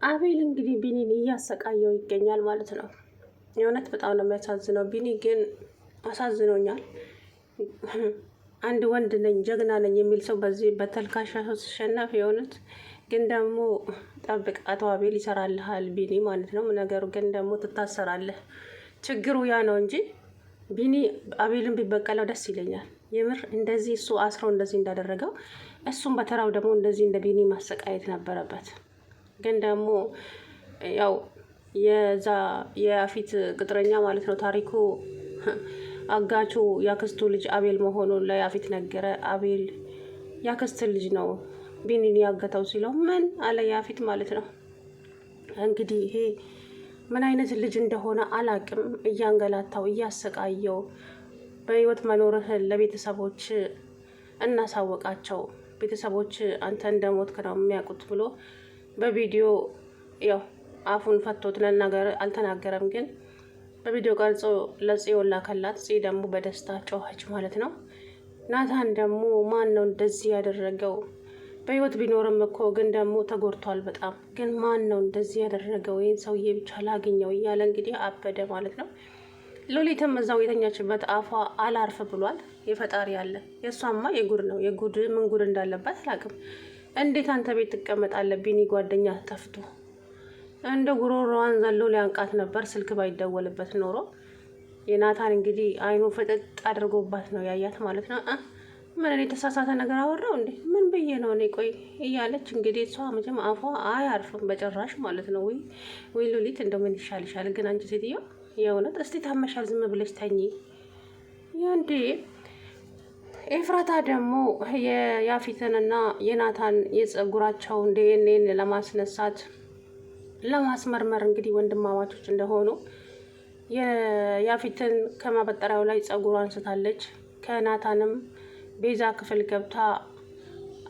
አቤል እንግዲህ ቢኒን እያሰቃየው ይገኛል ማለት ነው። የእውነት በጣም ነው የሚያሳዝነው። ቢኒ ግን አሳዝኖኛል። አንድ ወንድ ነኝ ጀግና ነኝ የሚል ሰው በዚህ በተልካሻ ሰው ሲሸነፍ፣ የእውነት ግን ደግሞ ጠብቅ፣ አቶ አቤል ይሰራልሃል ቢኒ ማለት ነው። ነገሩ ግን ደግሞ ትታሰራለህ። ችግሩ ያ ነው እንጂ ቢኒ አቤልን ቢበቀለው ደስ ይለኛል። የምር እንደዚህ እሱ አስረው እንደዚህ እንዳደረገው እሱም በተራው ደግሞ እንደዚህ እንደ ቢኒ ማሰቃየት ነበረበት። ግን ደግሞ ያው የዛ የያፊት ቅጥረኛ ማለት ነው ታሪኩ አጋቹ ያክስቱ ልጅ አቤል መሆኑን ለያፊት ነገረ። አቤል ያክስት ልጅ ነው ቢኒን ያገተው ሲለው ምን አለ ያፊት ማለት ነው። እንግዲህ ይሄ ምን አይነት ልጅ እንደሆነ አላቅም። እያንገላታው እያሰቃየው በህይወት መኖርህን ለቤተሰቦች እናሳወቃቸው፣ ቤተሰቦች አንተ እንደሞትክ ነው የሚያውቁት ብሎ በቪዲዮ ያው አፉን ፈቶት ለናገር አልተናገረም፣ ግን በቪዲዮ ቀርጾ ለጽዮን ላከላት። ጽ ደግሞ በደስታ ጮኸች ማለት ነው። ናታን ደግሞ ማን ነው እንደዚህ ያደረገው? በህይወት ቢኖርም እኮ ግን ደግሞ ተጎድቷል በጣም። ግን ማን ነው እንደዚህ ያደረገው? ይህን ሰውዬ ብቻ ላግኘው እያለ እንግዲህ አበደ ማለት ነው። ሎሊትም እዛው የተኛችበት አፏ አላርፍ ብሏል። የፈጣሪ ያለ የእሷማ የጉድ ነው። የጉድ ምን ጉድ እንዳለባት አላውቅም። እንዴት አንተ ቤት ትቀመጣለህ? ቢኒ ጓደኛ ጠፍቶ እንደ ጉሮሮዋን ዘሎ ሊያንቃት ነበር ስልክ ባይደወልበት ኖሮ። የናታን እንግዲህ አይኑ ፍጥጥ አድርጎባት ነው ያያት ማለት ነው። ምን እኔ የተሳሳተ ነገር አወራው እንዴ? ምን ብዬ ነው እኔ? ቆይ እያለች እንግዲህ እሷ መቼም አፏ አያርፍም በጭራሽ ማለት ነው። ወይ ሉሊት እንደው ምን ይሻልሻል ግን አንቺ ሴትዮ የእውነት እስቲ ታመሻል፣ ዝም ብለሽ ተኚ እንዴ። ኤፍራታ ደግሞ የያፊትንና የናታን የጸጉራቸውን ዲኤንኤን ለማስነሳት ለማስመርመር እንግዲህ ወንድማማቾች እንደሆኑ የያፊትን ከማበጠሪያው ላይ ጸጉሩ አንስታለች። ከናታንም ቤዛ ክፍል ገብታ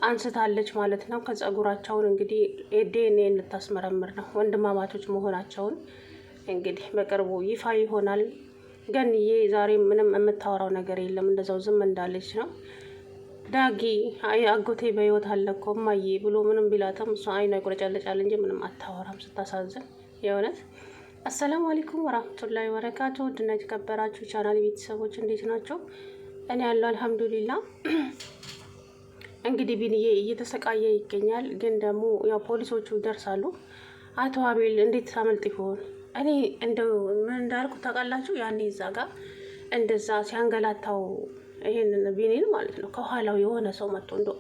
አንስታለች ማለት ነው። ከጸጉራቸውን እንግዲህ ዲኤንኤን ልታስመረምር ነው። ወንድማማቾች መሆናቸውን እንግዲህ በቅርቡ ይፋ ይሆናል። ገንዬ ዛሬ ምንም የምታወራው ነገር የለም፣ እንደዛው ዝም እንዳለች ነው። ዳጊ አጎቴ በህይወት አለ እኮ እማዬ ብሎ ምንም ቢላትም እሷ አይኗ ይቆረጫለጫል እንጂ ምንም አታወራም። ስታሳዝን የእውነት። አሰላሙ አለይኩም ወራህመቱላሂ ወበረካቱ። ውድና የተከበራችሁ ቻናል ቤተሰቦች እንዴት ናቸው? እኔ ያለው አልሐምዱሊላ። እንግዲህ ቢንዬ እየተሰቃየ ይገኛል። ግን ደግሞ ያው ፖሊሶቹ ይደርሳሉ። አቶ አቤል እንዴት ታመልጥ ይሆን? እኔ እንደው ምን እንዳልኩ ታውቃላችሁ? ያኔ እዛ ጋር እንደዛ ሲያንገላታው ይሄንን ቢኒን ማለት ነው ከኋላው የሆነ ሰው መጥቶ እንደው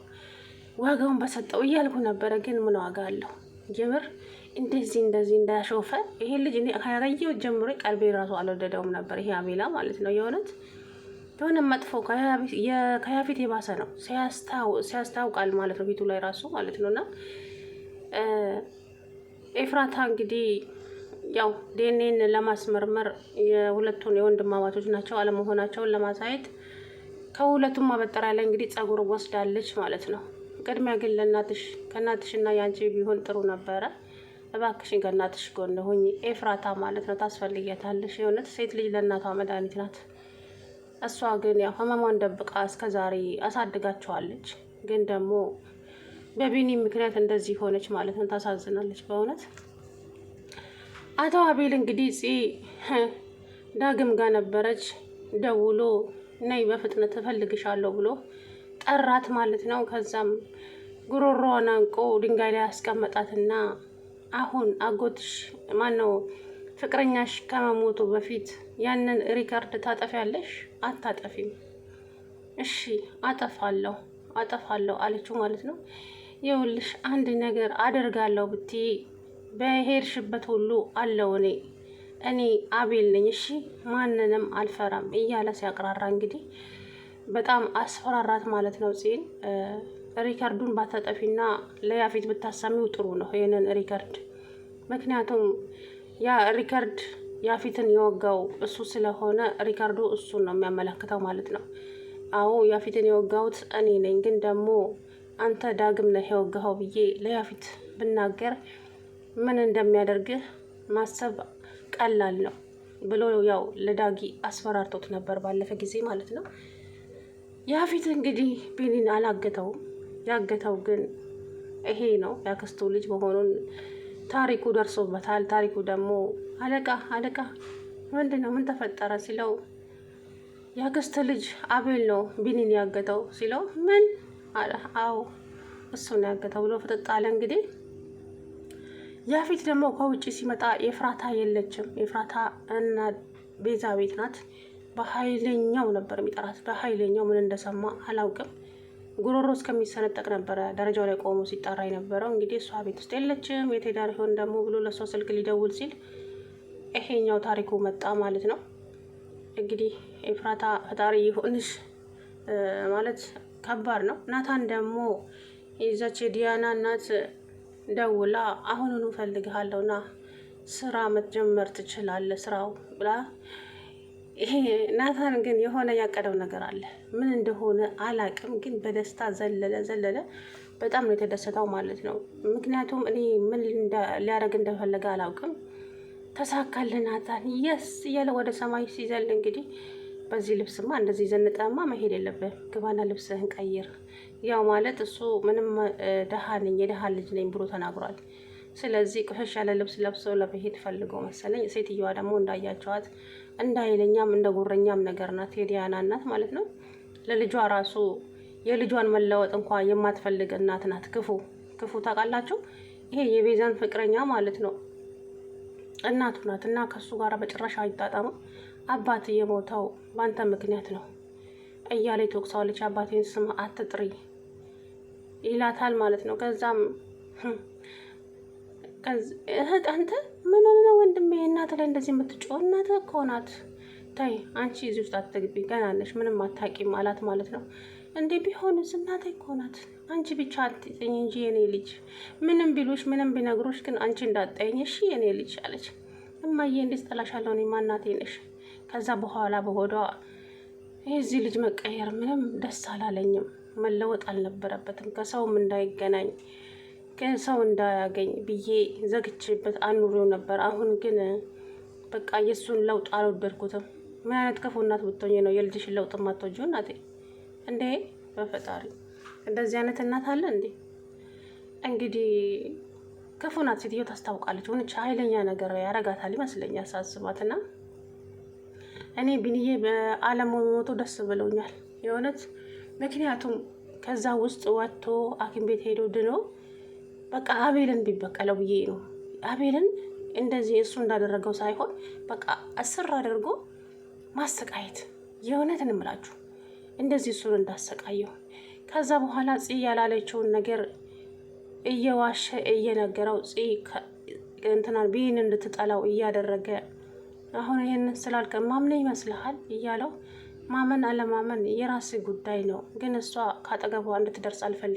ዋጋውን በሰጠው እያልኩ ነበረ። ግን ምን ዋጋ አለው? ጀምር እንደዚህ እንዳሾፈ ይሄ ልጅ እኔ ካያየው ጀምሮ ቀልቤ ራሱ አልወደደውም ነበር። ይሄ አቤላ ማለት ነው የሆነት የሆነ መጥፎ ከያፊት የባሰ ነው። ሲያስታውቃል ማለት ነው ፊቱ ላይ ራሱ ማለት ነው። እና ኤፍራታ እንግዲህ ያው ዲኤንኤን ለማስመርመር የሁለቱን የወንድማማቾች ናቸው አለመሆናቸውን ለማሳየት ከሁለቱም ማበጠሪያ ላይ እንግዲህ ጸጉር ወስዳለች ማለት ነው። ቅድሚያ ግን ከእናትሽና ያንቺ ቢሆን ጥሩ ነበረ። እባክሽን ከእናትሽ ጎን ሁኚ ኤፍራታ ማለት ነው። ታስፈልጊያታለሽ። የእውነት ሴት ልጅ ለእናቷ መድኃኒት ናት። እሷ ግን ያው ህመሟን ደብቃ እስከዛሬ አሳድጋቸዋለች። ግን ደግሞ በቢኒ ምክንያት እንደዚህ ሆነች ማለት ነው። ታሳዝናለች በእውነት። አቶ አቤል እንግዲህ ዳግም ጋር ነበረች። ደውሎ ነይ በፍጥነት እፈልግሻለሁ ብሎ ጠራት ማለት ነው። ከዛም ጉሮሮዋን አንቆ ድንጋይ ላይ ያስቀመጣትና አሁን አጎትሽ ማነው ፍቅረኛሽ ከመሞቱ በፊት ያንን ሪከርድ ታጠፊያለሽ? አታጠፊም? እሺ አጠፋለሁ አለችው ማለት ነው። ይኸውልሽ አንድ ነገር አደርጋለሁ ብትይ በሄድሽበት ሁሉ አለው እኔ አቤል ነኝ፣ እሺ ማንንም አልፈራም እያለ ሲያቅራራ እንግዲህ በጣም አስፈራራት ማለት ነው። ጽን ሪከርዱን ባታጠፊና ለያፊት ብታሰሚው ጥሩ ነው ይህንን ሪከርድ። ምክንያቱም ያ ሪከርድ ያፊትን የወጋው እሱ ስለሆነ ሪከርዱ እሱን ነው የሚያመለክተው ማለት ነው። አዎ ያፊትን የወጋውት እኔ ነኝ፣ ግን ደግሞ አንተ ዳግም ነህ የወጋኸው ብዬ ለያፊት ብናገር ምን እንደሚያደርግህ ማሰብ ቀላል ነው ብሎ ያው ለዳጊ አስፈራርቶት ነበር ባለፈ ጊዜ ማለት ነው። ያፊት እንግዲህ ቢኒን አላገተውም። ያገተው ግን ይሄ ነው ያክስቱ ልጅ መሆኑን ታሪኩ ደርሶበታል። ታሪኩ ደግሞ አለቃ ምንድን ነው ምን ተፈጠረ ሲለው የአክስት ልጅ አቤል ነው ቢኒን ያገተው ሲለው ምን አለ? አዎ እሱን ያገተው ብሎ ፍጥጥ አለ። እንግዲህ ያፌት ደግሞ ከውጭ ሲመጣ ኤፍራታ የለችም። ኤፍራታ እና ቤዛ ቤት ናት። በኃይለኛው ነበር የሚጠራት። በኃይለኛው ምን እንደሰማ አላውቅም። ጉሮሮ እስከሚሰነጠቅ ነበረ ደረጃው ላይ ቆሞ ሲጠራ የነበረው። እንግዲህ እሷ ቤት ውስጥ የለችም። የት ሄዳ ይሆን ደግሞ ብሎ ለእሷ ስልክ ሊደውል ሲል ይሄኛው ታሪኩ መጣ ማለት ነው። እንግዲህ ኤፍራታ ፈጣሪ ይሁንሽ ማለት ከባድ ነው። ናታን ደግሞ የዛች የዲያና እናት ደውላ አሁኑኑ እፈልግሃለሁና ስራ መጀመር ትችላለህ ስራው ብላ ይሄ ናታን ግን የሆነ ያቀደው ነገር አለ። ምን እንደሆነ አላቅም፣ ግን በደስታ ዘለለ። በጣም ነው የተደሰተው ማለት ነው። ምክንያቱም እኔ ምን ሊያደርግ እንደፈለገ አላውቅም። ተሳካልን ናታን የስ እያለ ወደ ሰማይ ሲዘል እንግዲህ በዚህ ልብስማ እንደዚህ ዘንጠማ መሄድ የለብህም፣ ግባና ልብስህን ቀይር። ያው ማለት እሱ ምንም ደሃ ነኝ የደሃ ልጅ ነኝ ብሎ ተናግሯል። ስለዚህ ቆሸሽ ያለ ልብስ ለብሶ ለመሄድ ፈልገው መሰለኝ። ሴትዮዋ ደግሞ እንዳያቸዋት እንደ ኃይለኛም እንደ ጉረኛም ነገር ናት፣ የዲያና እናት ማለት ነው። ለልጇ ራሱ የልጇን መለወጥ እንኳ የማትፈልግ እናት ናት። ክፉ ታውቃላችሁ። ይሄ የቤዛን ፍቅረኛ ማለት ነው እናቱ ናት። እና ከሱ ጋር በጭራሽ አይጣጣምም። አባት የሞተው በአንተ ምክንያት ነው እያለ ትወቅሰዋለች። አባቴን ስም አትጥሪ ይላታል ማለት ነው። ከዛም እህት አንተ ምን ሆነ ነው ወንድሜ እናት ላይ እንደዚህ የምትጮህ? እናት እኮ ናት። ታይ አንቺ እዚህ ውስጥ አትግቢ፣ ገና ነሽ፣ ምንም አታውቂም አላት ማለት ነው። እንዴ ቢሆንስ እናቴ እኮ ናት። አንቺ ብቻ አትጠኝ እንጂ የኔ ልጅ፣ ምንም ቢሉሽ ምንም ቢነግሮሽ ግን አንቺ እንዳጠኝ እሺ የኔ ልጅ አለች። እማዬ እንዴት ጠላሻለሁ? እኔማ እናቴ ነሽ። ከዛ በኋላ በሆዷ የዚህ ልጅ መቀየር ምንም ደስ አላለኝም፣ መለወጥ አልነበረበትም፣ ከሰውም እንዳይገናኝ ከሰው እንዳያገኝ ብዬ ዘግቼበት አኑሬው ነበር። አሁን ግን በቃ የእሱን ለውጥ አልወደድኩትም። ምን አይነት ክፉ እናት ብትሆኝ ነው የልጅሽን ለውጥ ማትወጂው እናቴ? እንዴ በፈጣሪ እንደዚህ አይነት እናት አለ እንዴ? እንግዲህ ክፉ ናት ሴትዮ ታስታውቃለች። ሆነች ኃይለኛ ነገር ያረጋታል ይመስለኛል ሳስባትና እኔ ቢንዬ በአለመሞቱ ደስ ብለውኛል የእውነት። ምክንያቱም ከዛ ውስጥ ወጥቶ ሐኪም ቤት ሄዶ ድኖ በቃ አቤልን ቢበቀለው ብዬ ነው። አቤልን እንደዚህ እሱ እንዳደረገው ሳይሆን በቃ እስር አድርጎ ማሰቃየት። የእውነት እንምላችሁ እንደዚህ እሱን እንዳሰቃየው። ከዛ በኋላ ጽ ያላለችውን ነገር እየዋሸ እየነገረው ጽ እንትናን ቢን እንድትጠላው እያደረገ አሁን ይህንን ስላልከ ማምን ይመስልሃል እያለው ማመን አለማመን የራስ ጉዳይ ነው፣ ግን እሷ ካጠገቧ እንድትደርስ አልፈልግም።